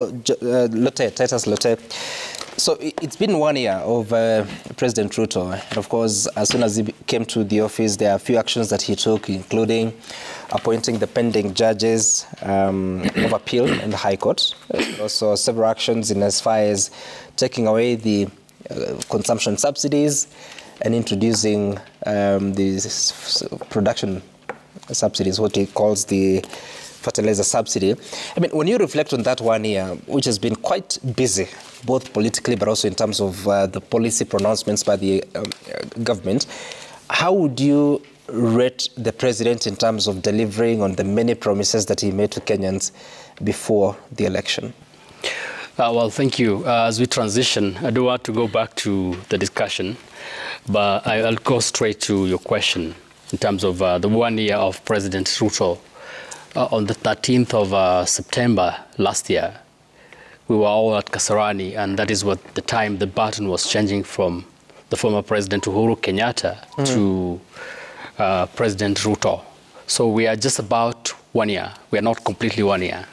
Titus Lotte. So it's been 1 year of President Ruto, and of course, as soon as he came to the office, there are a few actions that he took, including appointing the pending judges of appeal in the High Court. Also, several actions in as far as taking away the consumption subsidies and introducing the production subsidies, what he calls the fertilizer subsidy. I mean, when you reflect on that 1 year, which has been quite busy, both politically but also in terms of the policy pronouncements by the government, how would you rate the president in terms of delivering on the many promises that he made to Kenyans before the election? Well, thank you. As we transition, I do want to go back to the discussion, but I'll go straight to your question in terms of the 1 year of President Ruto. On the 13th of September last year, we were all at Kasarani, and that is what the time the baton was changing from the former President Uhuru Kenyatta to President Ruto. So we are just about 1 year. We are not completely 1 year.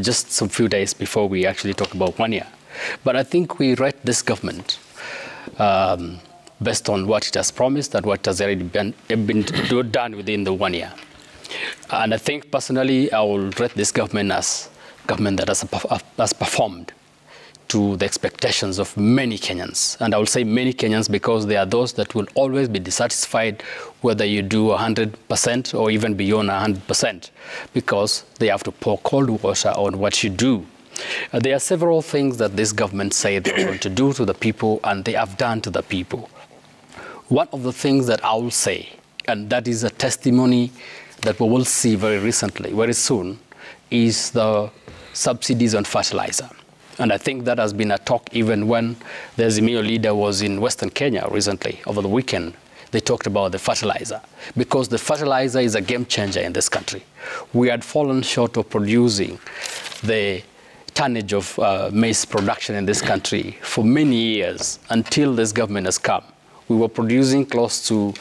Just some few days before we actually talk about 1 year. But I think we rate this government based on what it has promised and what has already been done within the 1 year. And I think personally, I will rate this government as government that has performed to the expectations of many Kenyans. And I will say many Kenyans because there are those that will always be dissatisfied whether you do 100% or even beyond 100%, because they have to pour cold water on what you do. There are several things that this government say they're going to do to the people, and they have done to the people. One of the things that I will say, and that is a testimony that we will see very soon, is the subsidies on fertilizer. And I think that has been a talk even when the Azimio leader was in Western Kenya recently, over the weekend. They talked about the fertilizer, because the fertilizer is a game changer in this country. We had fallen short of producing the tonnage of maize production in this country for many years until this government has come. We were producing close to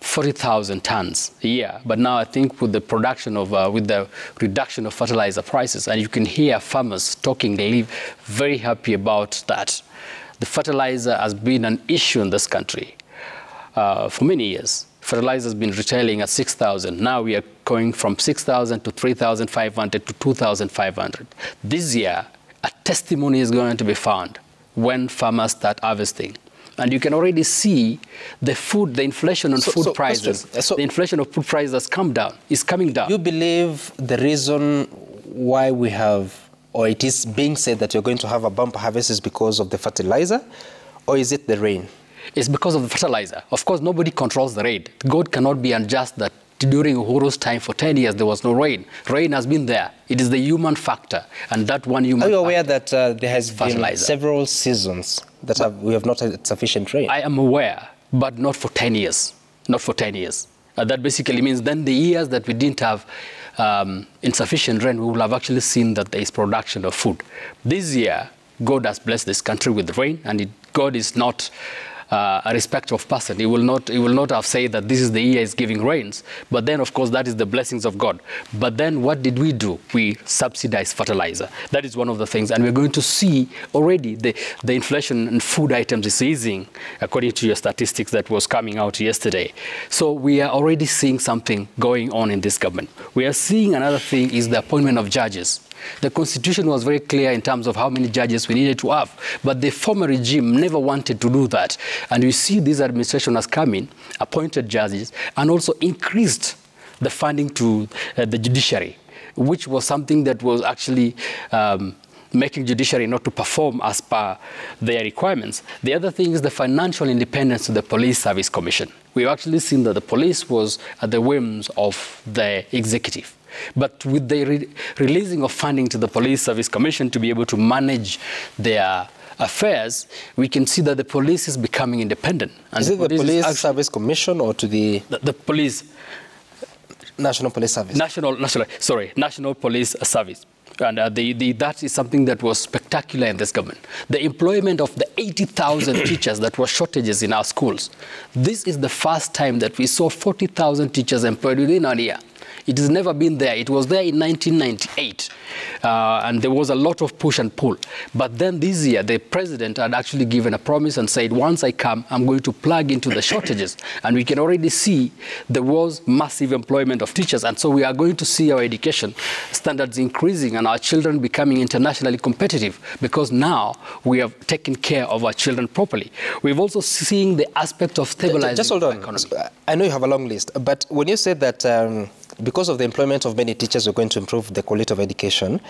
40,000 tons a year, but now I think with the production of, with the reduction of fertilizer prices, and you can hear farmers talking, they very happy about that. The fertilizer has been an issue in this country for many years. Fertilizer has been retailing at 6,000. Now we are going from 6,000 to 3,500 to 2,500. This year, a testimony is going to be found when farmers start harvesting. And you can already see the inflation on food prices. The inflation of food prices has come down, is coming down. You believe the reason why we have, or it is being said that you're going to have a bumper harvest is because of the fertilizer, or is it the rain? It's because of the fertilizer. Of course, nobody controls the rain. God cannot be unjust that during Uhuru's time for 10 years, there was no rain. Rain has been there. It is the human factor, and that one human factor. Are you aware that there has been several seasons that we have not had sufficient rain? I am aware, but not for 10 years. Not for 10 years. That basically means then the years that we didn't have insufficient rain, we will have actually seen that there is production of food. This year, God has blessed this country with rain, and God is not a respecter of person. He will not have said that this is the year is giving rains. But then, of course, that is the blessings of God. But then what did we do? We subsidized fertilizer. That is one of the things. And we're going to see already the inflation in food items is easing, according to your statistics that was coming out yesterday. So we are already seeing something going on in this government. We are seeing another thing is the appointment of judges. The Constitution was very clear in terms of how many judges we needed to have, but the former regime never wanted to do that. And we see this administration has come in, appointed judges, and also increased the funding to the judiciary, which was something that was actually making judiciary not to perform as per their requirements. The other thing is the financial independence of the Police Service Commission. We've actually seen that the police was at the whims of the executive. But with the releasing of funding to the Police Service Commission to be able to manage their affairs, we can see that the police is becoming independent. And is it the Police Service Commission or to the police? National Police Service. National Police Service. And that is something that was spectacular in this government. The employment of the 80,000 teachers that were shortages in our schools. This is the first time that we saw 40,000 teachers employed within a year. It has never been there. It was there in 1998, and there was a lot of push and pull. But then this year, the president had actually given a promise and said, once I come, I'm going to plug into the shortages. And we can already see there was massive employment of teachers. And so we are going to see our education standards increasing and our children becoming internationally competitive, because now we have taken care of our children properly. We've also seen the aspect of stabilizing just hold on. economy. I know you have a long list, but when you said that because of the employment of many teachers, we're going to improve the quality of education,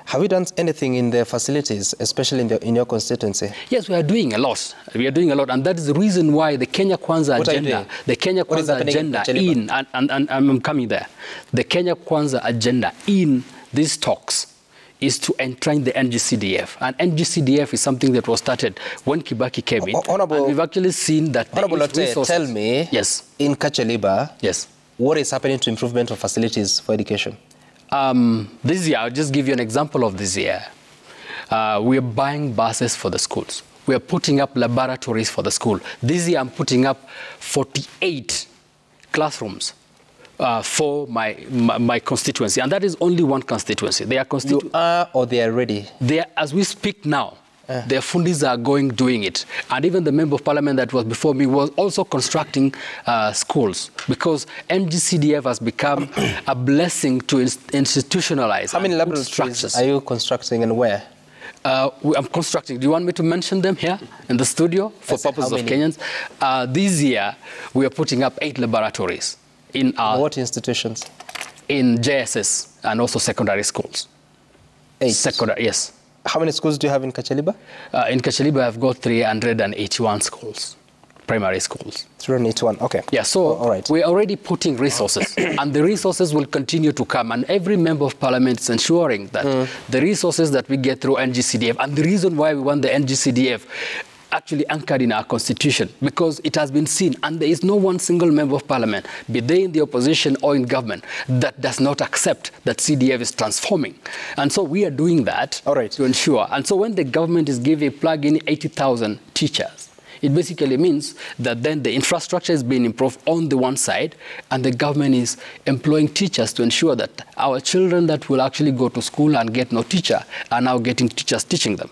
have you done anything in the facilities, especially in your constituency? Yes, we are doing a lot. We are doing a lot, and that is the reason why the Kenya Kwanza agenda, the Kenya Kwanza agenda and I'm coming there. The Kenya Kwanza agenda in these talks is to entrench the NGCDF. And NGCDF is something that was started when Kibaki came in. And we've actually seen that Honorable Lotte, tell me, yes, in Kachaliba, yes, what is happening to improvement of facilities for education? This year, I'll just give you an example of this year. We are buying buses for the schools. We are putting up laboratories for the school. This year, I'm putting up 48 classrooms for my constituency, and that is only one constituency. They are You are, or they are ready? They are, as we speak now, their fundis are doing it. And even the member of parliament that was before me was also constructing schools, because NGCDF has become a blessing to institutionalize. How many laboratories are you constructing and where? I'm constructing. Do you want me to mention them here in the studio for purposes of Kenyans? This year, we are putting up 8 laboratories. In what institutions? In JSS and also secondary schools. 8? Yes. How many schools do you have in Kachaliba? In Kachaliba, I've got 381 schools, primary schools. 381, okay. Yeah, so all right. We're already putting resources, and the resources will continue to come. And every member of parliament is ensuring that the resources that we get through NGCDF, and the reason why we want the NGCDF actually anchored in our constitution, because it has been seen, and there is no one single member of parliament, be they in the opposition or in government, that does not accept that CDF is transforming. And so we are doing that to ensure. And so when the government is giving plug-in 80,000 teachers, it basically means that then the infrastructure is being improved on the one side, and the government is employing teachers to ensure that our children that will actually go to school and get no teacher are now getting teachers teaching them.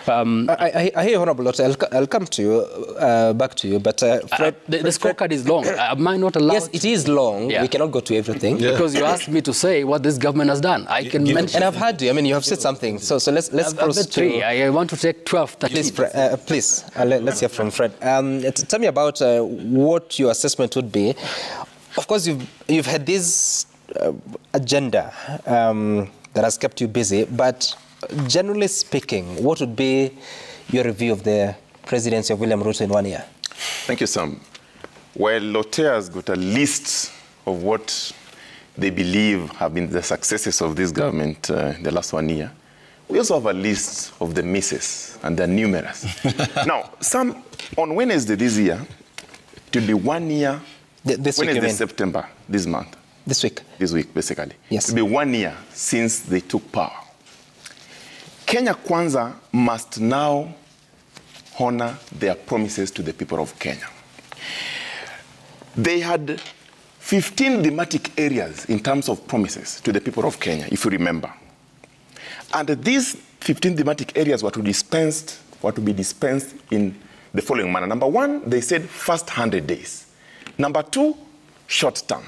I hear Honorable Lotte. I'll come to you, back to you, but Fred, the scorecard is long. Am I not allowed? Yes, it is long. Yeah. We cannot go to everything. Because you asked me to say what this government has done. I can mention. And I've heard you. I mean, you have said something. So let's proceed to... I want to take 12, 13. Please, let's hear from Fred. Tell me about what your assessment would be. Of course, you've had this agenda that has kept you busy, but generally speaking, what would be your review of the presidency of William Ruto in 1 year? Thank you, Sam. Well, Lotte has got a list of what they believe have been the successes of this government the last 1 year. We also have a list of the misses, and they're numerous. Now, Sam, on Wednesday this year, it will be 1 year, this week, Wednesday, September, this month. This week? This week, basically. Yes. It will be 1 year since they took power. Kenya Kwanza must now honor their promises to the people of Kenya. They had 15 thematic areas in terms of promises to the people of Kenya, if you remember. And these 15 thematic areas were to be dispensed in the following manner. Number 1, they said first 100 days. Number 2, short term.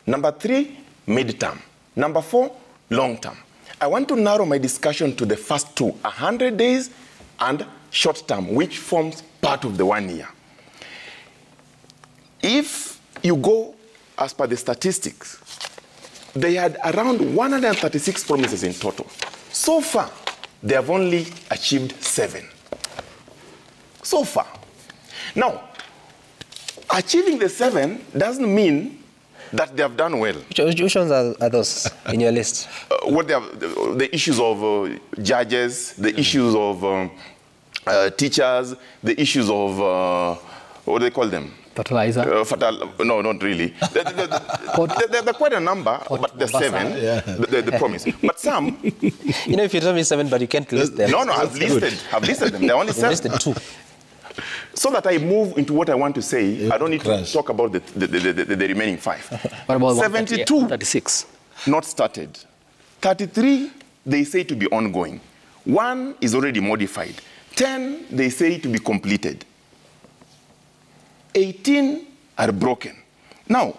Number 3, mid term. Number 4, long term. I want to narrow my discussion to the first 2, 100 days and short term, which forms part of the 1 year. If you go as per the statistics, they had around 136 promises in total. So far, they have only achieved 7. So far. Now, achieving the 7 doesn't mean that they have done well. Which ones are those in your list? The issues of judges, the issues of teachers, the issues of, what do they call them? Fertilizer? No, not really. They're quite a number, but they're 7, the promise. But some... You know, if you tell me 7, but you can't list them. No, I've listed them. They're only 7. You listed 2. so that I move into what I want to say, I don't need to talk about the remaining 5. What about 72? 36. Not started. 33, they say to be ongoing. 1 is already modified. 10, they say to be completed. 18 are broken. Now,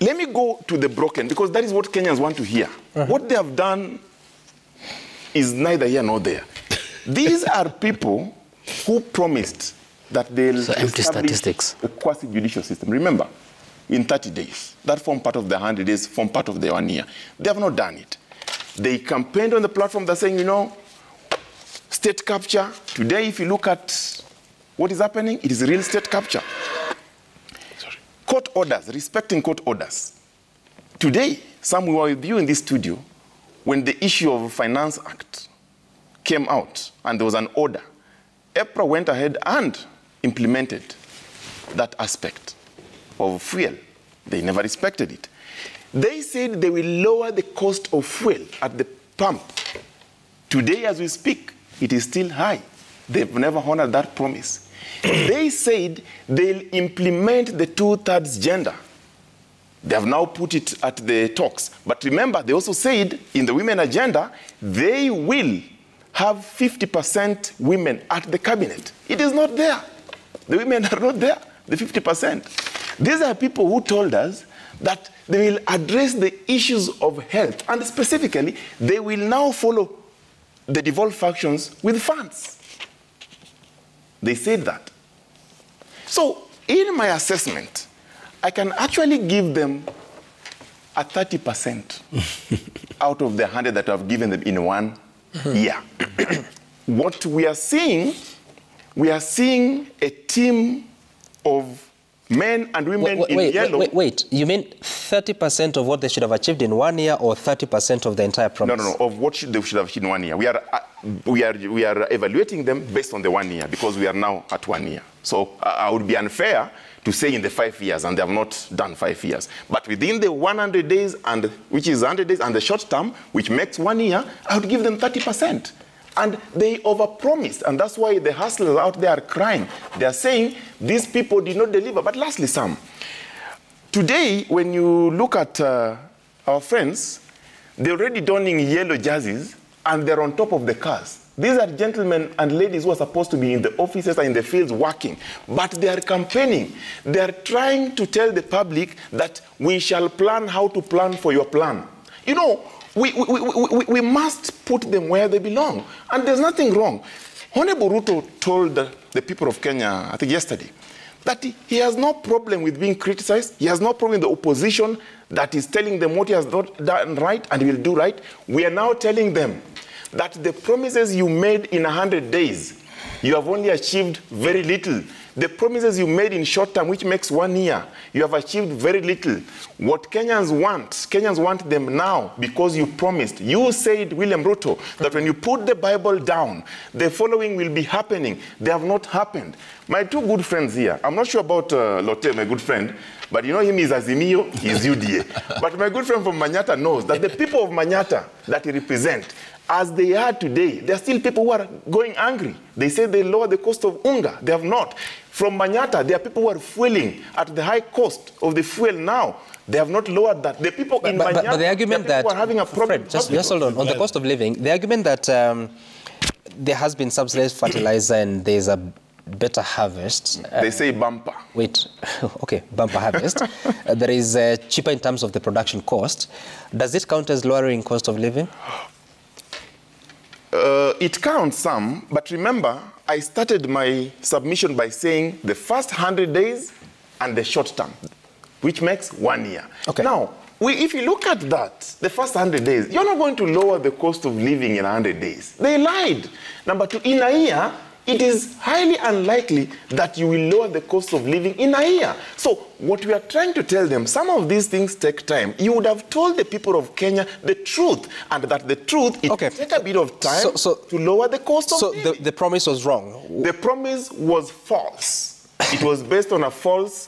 let me go to the broken, because that is what Kenyans want to hear. What they have done is neither here nor there. These are people who promised that they'll establish a quasi-judicial system. Remember, in 30 days, that form part of the 100 days, form part of the 1 year. They have not done it. They campaigned on the platform. They're saying, you know, state capture. Today, if you look at what is happening, it is real state capture. Court orders, respecting court orders. Today, some were with you in this studio when the issue of Finance Act came out and there was an order. EPRA went ahead and implemented that aspect of fuel. They never respected it. They said they will lower the cost of fuel at the pump. Today, as we speak, it is still high. They've never honored that promise. They said they'll implement the 2/3 gender. They have now put it at the talks. But remember, they also said in the women agenda, they will have 50% women at the cabinet. It is not there. The women are not there, the 50%. These are people who told us that they will address the issues of health, and specifically, they will now follow the devolved functions with funds. They said that. So, in my assessment, I can actually give them a 30% out of the 100 that I've given them in 1 year. What we are seeing a team of men and women in yellow. Wait, you mean 30% of what they should have achieved in 1 year, or 30% of the entire promise? No, of what they should have achieved in 1 year. We are evaluating them based on the 1 year, because we are now at 1 year. So I would be unfair to say in the 5 years, and they have not done 5 years. But within the 100 days, which is 100 days, and the short term, which makes 1 year, I would give them 30%. And they overpromised, and that's why the hustlers out there are crying. They are saying these people did not deliver. But lastly, Sam, today, when you look at our friends, they're already donning yellow jerseys, and they're on top of the cars. These are gentlemen and ladies who are supposed to be in the offices and in the fields working, but they are campaigning. They are trying to tell the public that we shall plan how to plan for your plan. You know, we must put them where they belong, and there's nothing wrong. Honorable Ruto told the people of Kenya, I think yesterday, that he has no problem with being criticized. He has no problem with the opposition that is telling them what he has not done right and he will do right. We are now telling them that the promises you made in 100 days, you have only achieved very little. The promises you made in short term, which makes 1 year, you have achieved very little. What Kenyans want them now, because you promised. You said, William Ruto, that when you put the Bible down, the following will be happening. They have not happened. My two good friends here, I'm not sure about Lotte, my good friend, but you know him is Azimio, he is UDA. But my good friend from Manyata knows that the people of Manyata that he represents, as they are today, there are still people who are going angry. They say they lower the cost of unga. They have not. From Manyata, there are people who are fueling at the high cost of the fuel now. They have not lowered that. The people in Manyata, but the argument that, who are having a problem. Fred, just hold on the cost of living, the argument that there has been subsidized fertilizer and there's a better harvest. They say bumper. Wait, okay, bumper harvest. There is cheaper in terms of the production cost. Does it count as lowering cost of living? It counts some, but remember, I started my submission by saying the first 100 days and the short term, which makes 1 year. Okay. Now, if you look at that, the first 100 days, you're not going to lower the cost of living in 100 days. They lied. Number two, in a year, it is highly unlikely that you will lower the cost of living in a year. So what we are trying to tell them, some of these things take time. You would have told the people of Kenya the truth, and that the truth, it will take a bit of time to lower the cost of living. So the promise was wrong? The promise was false. It was based on a false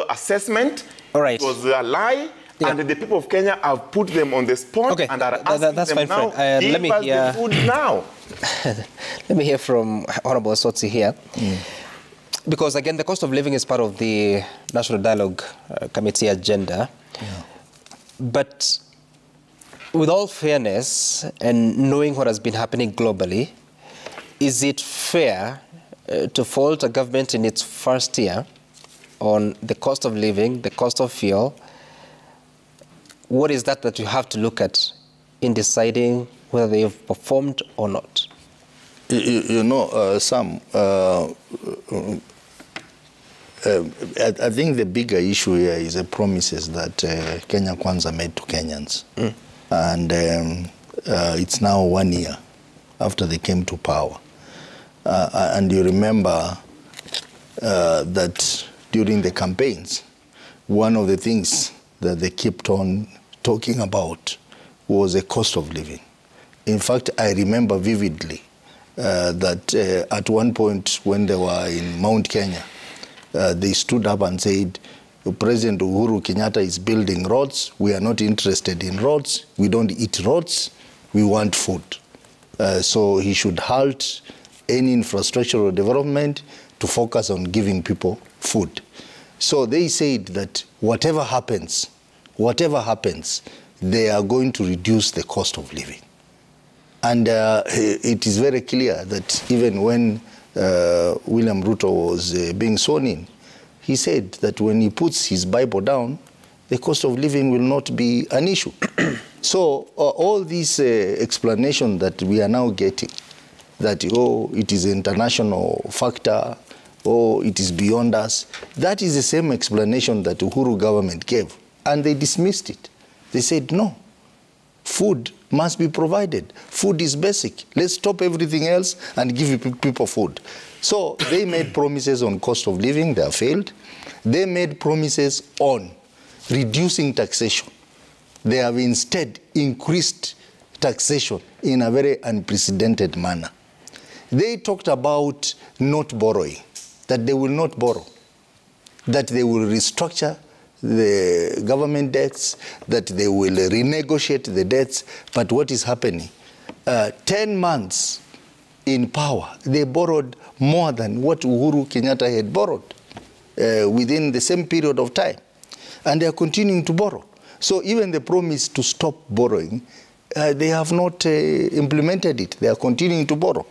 assessment. All right. It was a lie. Yeah. And the people of Kenya have put them on the spot and are asking that's them fine, now, give us the food now. Let me hear from Honorable Sotsi here. Because, again, the cost of living is part of the National Dialogue Committee agenda. Yeah. But with all fairness and knowing what has been happening globally, is it fair to fault a government in its first year on the cost of living, the cost of fuel? What is that you have to look at in deciding whether they have performed or not? You know, Sam, I think the bigger issue here is the promises that Kenya Kwanza made to Kenyans. And it's now 1 year after they came to power. And you remember that during the campaigns, one of the things that they kept on talking about was the cost of living. In fact, I remember vividly that at one point when they were in Mount Kenya, they stood up and said, President Uhuru Kenyatta is building roads. We are not interested in roads. We don't eat roads. We want food. So he should halt any infrastructural development to focus on giving people food. So they said that whatever happens, they are going to reduce the cost of living. And it is very clear that even when William Ruto was being sworn in, he said that when he puts his Bible down, the cost of living will not be an issue. So all these explanations that we are now getting, that, oh, it is an international factor, oh, it is beyond us, that is the same explanation that the Uhuru government gave. And they dismissed it. They said, no, food must be provided. Food is basic. Let's stop everything else and give people food. So they made promises on cost of living. They have failed. They made promises on reducing taxation. They have instead increased taxation in a very unprecedented manner. They talked about not borrowing, that they will not borrow, that they will restructure the government debts, that they will renegotiate the debts. But what is happening? 10 months in power, they borrowed more than what Uhuru Kenyatta had borrowed within the same period of time. And they are continuing to borrow. So even the promise to stop borrowing, they have not implemented it. They are continuing to borrow.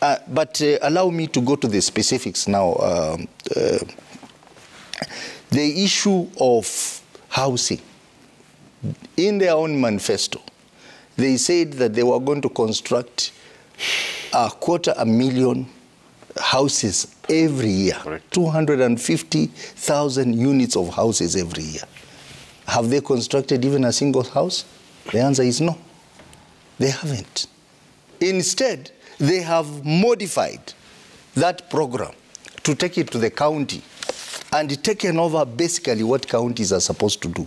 But allow me to go to the specifics now. The issue of housing, in their own manifesto, they said that they were going to construct 250,000 houses every year, right. 250,000 units of houses every year. Have they constructed even a single house? The answer is no. They haven't. Instead, they have modified that program to take it to the county and taken over basically what counties are supposed to do.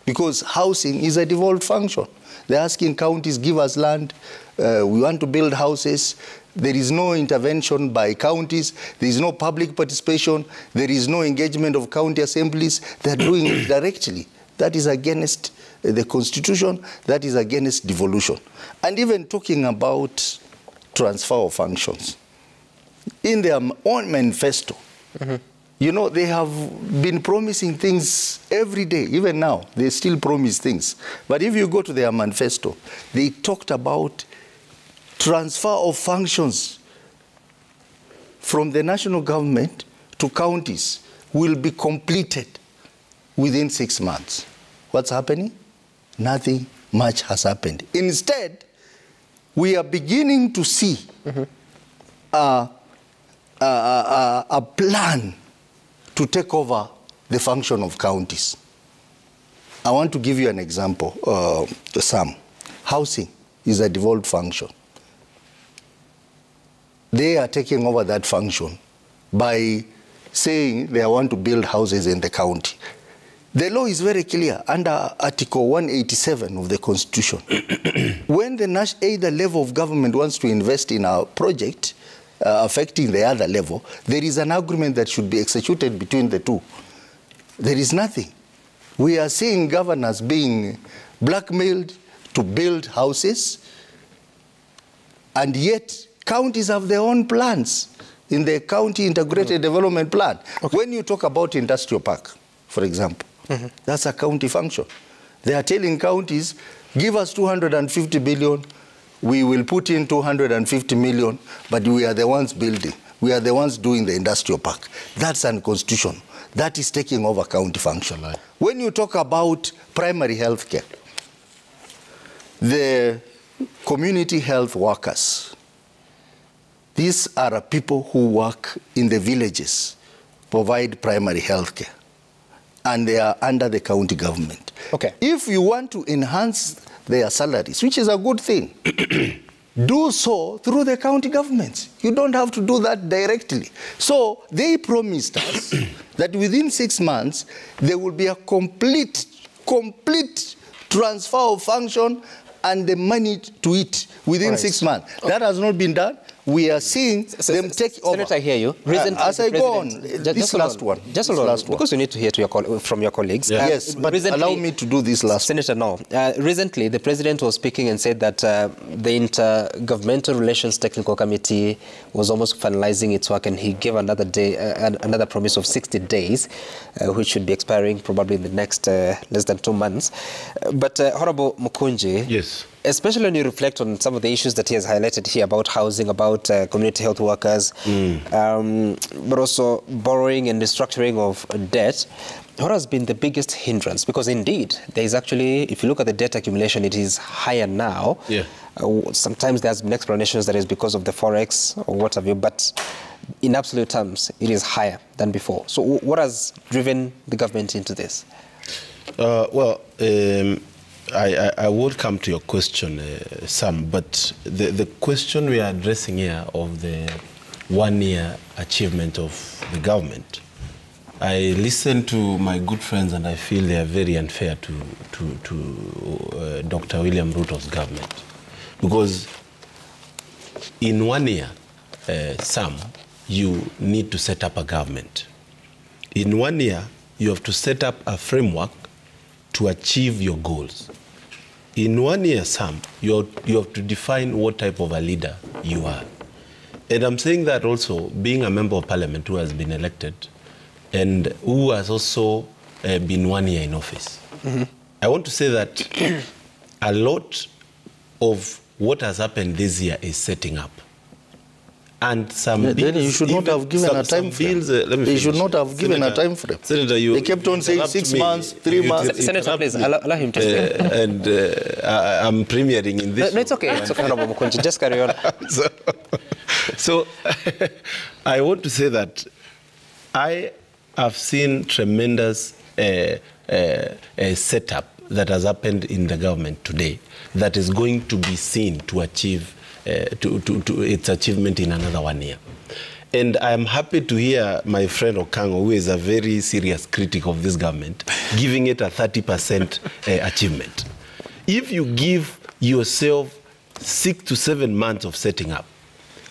Because housing is a devolved function. They're asking counties, give us land, we want to build houses. There is no intervention by counties. There is no public participation. There is no engagement of county assemblies. They're doing it directly. That is against the Constitution. That is against devolution. And even talking about transfer of functions, in their own manifesto, you know, they have been promising things every day. Even now, they still promise things. But if you go to their manifesto, they talked about transfer of functions from the national government to counties will be completed within 6 months. What's happening? Nothing much has happened. Instead, we are beginning to see a plan to take over the function of counties. I want to give you an example, Sam. Housing is a devolved function. They are taking over that function by saying they want to build houses in the county. The law is very clear under Article 187 of the Constitution. When the either level of government wants to invest in a project affecting the other level, there is an agreement that should be executed between the two. There is nothing. We are seeing governors being blackmailed to build houses, and yet counties have their own plans. in the county integrated development plan. Okay. When you talk about industrial park, for example, that's a county function. They are telling counties, give us 250 billion, we will put in 250 million, but we are the ones building. We are the ones doing the industrial park. That's unconstitutional. That is taking over county function. Right. When you talk about primary health care, the community health workers, these are people who work in the villages, provide primary health care, and they are under the county government. Okay. If you want to enhance their salaries, which is a good thing, do so through the county governments. You don't have to do that directly. So they promised us that within 6 months, there will be a complete transfer of function and the money to it within 6 months. That has not been done. We are seeing them take over. Senator, I hear you. As I go on, this last one. Just hold on, because you need to hear from your colleagues. Yeah. Yes, but allow me to do this last Senator, no. Recently, the president was speaking and said that the Intergovernmental Relations Technical Committee was almost finalizing its work, and he gave another day, another promise of 60 days, which should be expiring probably in the next less than 2 months. But Honorable Mukunji, yes, especially when you reflect on some of the issues that he has highlighted here about housing, about community health workers, but also borrowing and restructuring of debt, what has been the biggest hindrance? Because indeed, there is actually, if you look at the debt accumulation, it is higher now. Yeah. Sometimes there's been explanations that is because of the forex or what have you, but in absolute terms, it is higher than before. So what has driven the government into this? I will come to your question, Sam, but the question we are addressing here of the 1 year achievement of the government, I listen to my good friends and I feel they are very unfair to Dr. William Ruto's government. Because in 1 year, Sam, you need to set up a government. In 1 year, you have to set up a framework to achieve your goals. In 1 year, Sam, you have to define what type of a leader you are. And I'm saying that also, being a member of parliament who has been elected and who has also been 1 year in office. I want to say that a lot of what has happened this year is setting up. And some bills, you should not have given a time frame. They should not have given a time frame. Senator, they kept on saying 6 months, 3 months. Senator, please, allow him to speak. And I'm premiering in this. No, it's okay. It's okay, Honorable Mukunji. Just carry on. So I want to say that I have seen tremendous setup that has happened in the government today that is going to be seen to achieve to its achievement in another 1 year. And I'm happy to hear my friend Okango, who is a very serious critic of this government, giving it a 30% achievement. If you give yourself 6 to 7 months of setting up,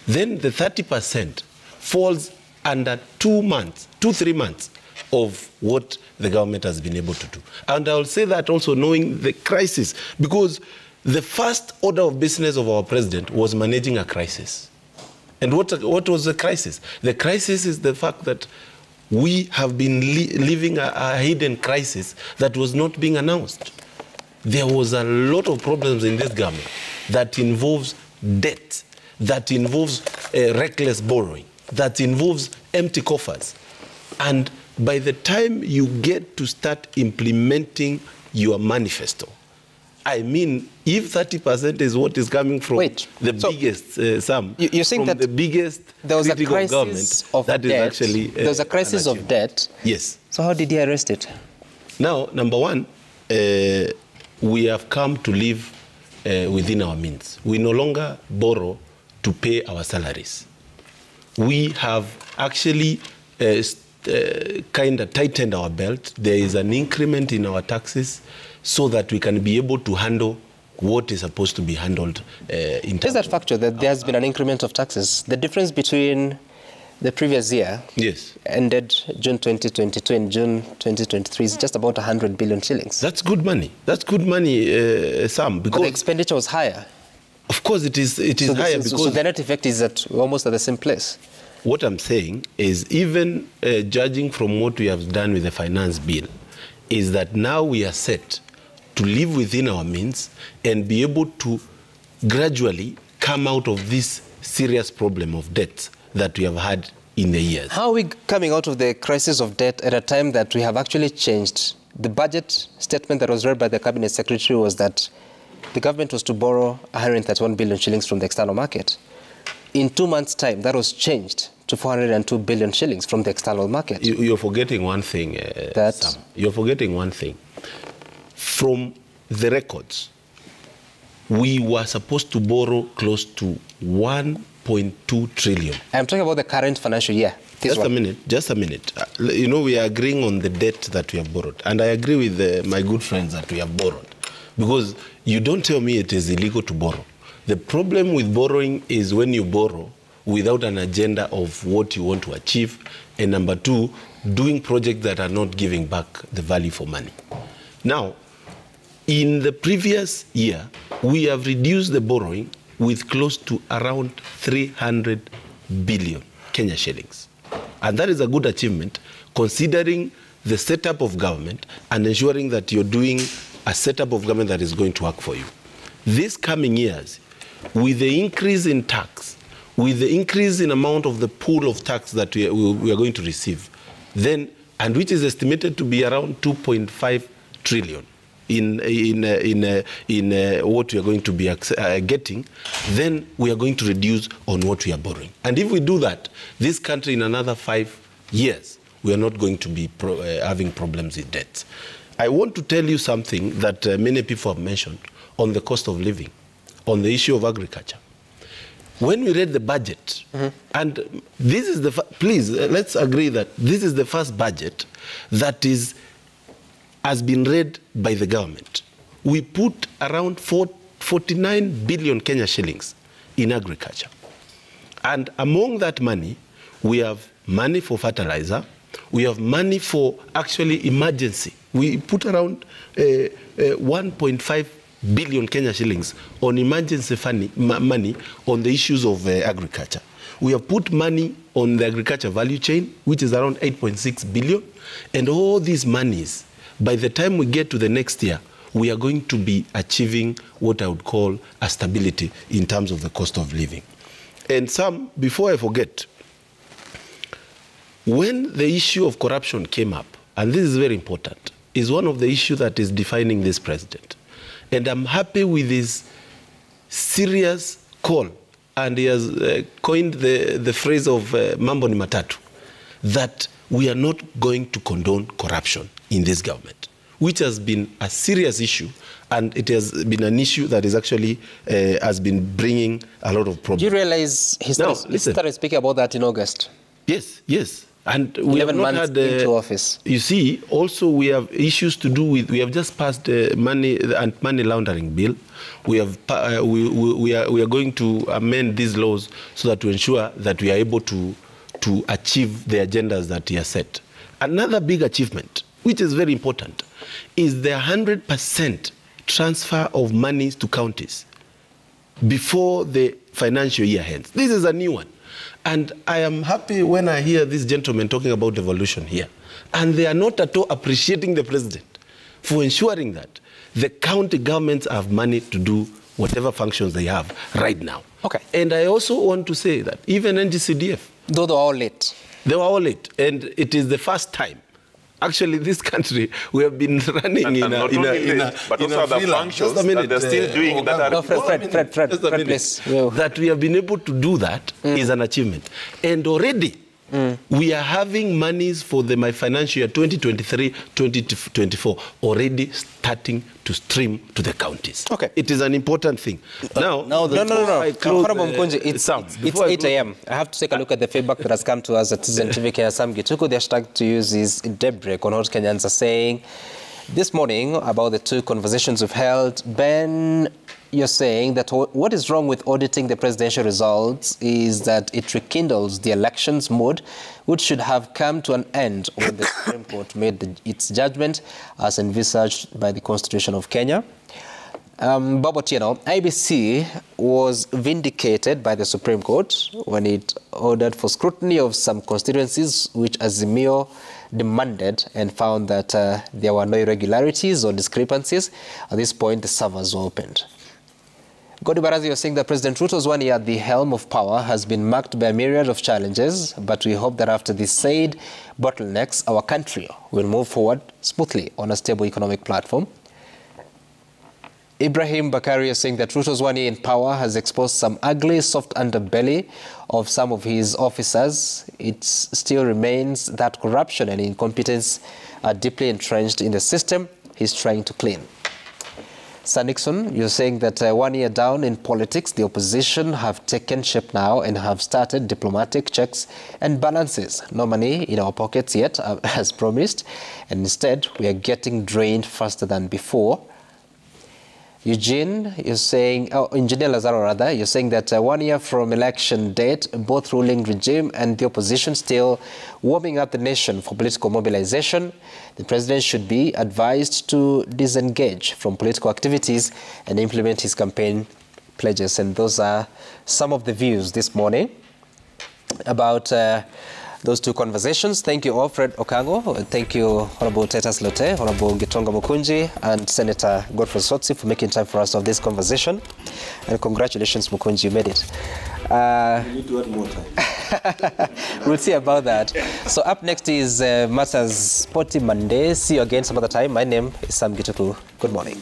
then the 30% falls under 2 months, 2-3 months of what the government has been able to do. And I'll say that also knowing the crisis, because the first order of business of our president was managing a crisis. And what was the crisis? The crisis is the fact that we have been living a hidden crisis that was not being announced. There was a lot of problems in this government that involves debt, that involves reckless borrowing, that involves empty coffers. And by the time you get to start implementing your manifesto, I mean, if 30% is what is coming from biggest sum, you're saying that the biggest there was a crisis government, of that debt. Is actually there was a crisis of debt. Yes. So how did he arrest it? Now, number one, we have come to live within our means. We no longer borrow to pay our salaries. We have actually kind of tightened our belt. There is an increment in our taxes so that we can be able to handle what is supposed to be handled in terms. Is that factor that there has been an increment of taxes? The difference between the previous year, yes, ended June 2022 and June 2023, is just about 100 billion shillings. That's good money. That's good money, Sam. Because but the expenditure was higher. Of course, it is higher because so the net effect is that we're almost at the same place. What I'm saying is, even judging from what we have done with the finance bill, is that now we are set to live within our means and be able to gradually come out of this serious problem of debt that we have had in the years. How are we coming out of the crisis of debt at a time that we have actually changed? The budget statement that was read by the cabinet secretary was that the government was to borrow 131 billion shillings from the external market. In 2 months' time, that was changed to 402 billion shillings from the external market. You're forgetting one thing, Sam. You're forgetting one thing. From the records, we were supposed to borrow close to 1.2 trillion. I'm talking about the current financial year. Just a minute. You know, we are agreeing on the debt that we have borrowed. And I agree with my good friends that we have borrowed. Because you don't tell me it is illegal to borrow. The problem with borrowing is when you borrow without an agenda of what you want to achieve, and number two, doing projects that are not giving back the value for money. Now, in the previous year, we have reduced the borrowing with close to around 300 billion Kenya shillings. And that is a good achievement, considering the setup of government and ensuring that you're doing a setup of government that is going to work for you. These coming years, with the increase in tax, with the increase in amount of the pool of tax that we are going to receive, then, and which is estimated to be around 2.5 trillion in what we are going to be getting, then we are going to reduce on what we are borrowing. And if we do that, this country in another 5 years, we are not going to be having problems with debt. I want to tell you something that many people have mentioned on the cost of living, on the issue of agriculture. When we read the budget, and this is the, please, let's agree that this is the first budget that has been read by the government. We put around 49 billion Kenya shillings in agriculture. And among that money, we have money for fertilizer, we have money for actually emergency. We put around 1.5 billion Kenya shillings on emergency money on the issues of agriculture. We have put money on the agriculture value chain, which is around 8.6 billion. And all these monies, by the time we get to the next year, we are going to be achieving what I would call a stability in terms of the cost of living. And some, before I forget, when the issue of corruption came up, and this is very important, is one of the issues that is defining this president. And I'm happy with his serious call, and he has coined the phrase of mambo ni matatu, that we are not going to condone corruption in this government, which has been a serious issue, and it has been an issue that is actually has been bringing a lot of problems. Do you realize he started speaking about that in August? Yes, yes. And we have not had into office. You see, also we have issues to do with. We have just passed the money laundering bill. We have we are going to amend these laws so that to ensure that we are able to achieve the agendas that he has set. Another big achievement, which is very important, is the 100% transfer of monies to counties before the financial year ends. This is a new one. And I am happy when I hear these gentlemen talking about devolution here. And they are not at all appreciating the president for ensuring that the county governments have money to do whatever functions they have right now. Okay. And I also want to say that even NGCDF, though they were all late. They were all late. And it is the first time. Actually, this country, we have been running in a but also other functions that they're still doing that are... No, Fred, please. That we have been able to do that is an achievement. And already, we are having monies for my financial year 2023-2024 already starting to stream to the counties. Okay. It is an important thing. No. It's 8 a.m. I have to take a look at the feedback that has come to us at Citizen TV Kenya. Sam Gituku, the hashtag to use is daybreak on what Kenyans are saying. This morning, about the two conversations we've held, Ben, you're saying that what is wrong with auditing the presidential results is that it rekindles the elections mode, which should have come to an end when the Supreme Court made its judgment as envisaged by the Constitution of Kenya. Bobo Tieno, IBC was vindicated by the Supreme Court when it ordered for scrutiny of some constituencies which Azimio demanded and found that there were no irregularities or discrepancies. At this point, the servers were opened. Godi Barazi, you're saying that President Ruto's 1 year at the helm of power has been marked by a myriad of challenges, but we hope that after the said bottlenecks, our country will move forward smoothly on a stable economic platform. Ibrahim Bakari is saying that Ruto's 1 year in power has exposed some ugly, soft underbelly of some of his officers. It still remains that corruption and incompetence are deeply entrenched in the system he's trying to clean. Sir Nixon, you're saying that 1 year down in politics, the opposition have taken shape now and have started diplomatic checks and balances. No money in our pockets yet, as promised, and instead we are getting drained faster than before. Eugene, you're saying, Engineer Lazaro rather, you're saying that 1 year from election date, both ruling regime and the opposition still warming up the nation for political mobilization. The president should be advised to disengage from political activities and implement his campaign pledges. And those are some of the views this morning about those two conversations. Thank you all, Fred Okango. Thank you, Honorable Titus Lote, Honorable Gitonga Mukunji, and Senator Godfrey Sotsi for making time for us of this conversation. And congratulations, Mukunji, you made it. You need to add more time. We'll see about that. So up next is Matters Sporty Monday. See you again some other time. My name is Sam Gituku. Good morning.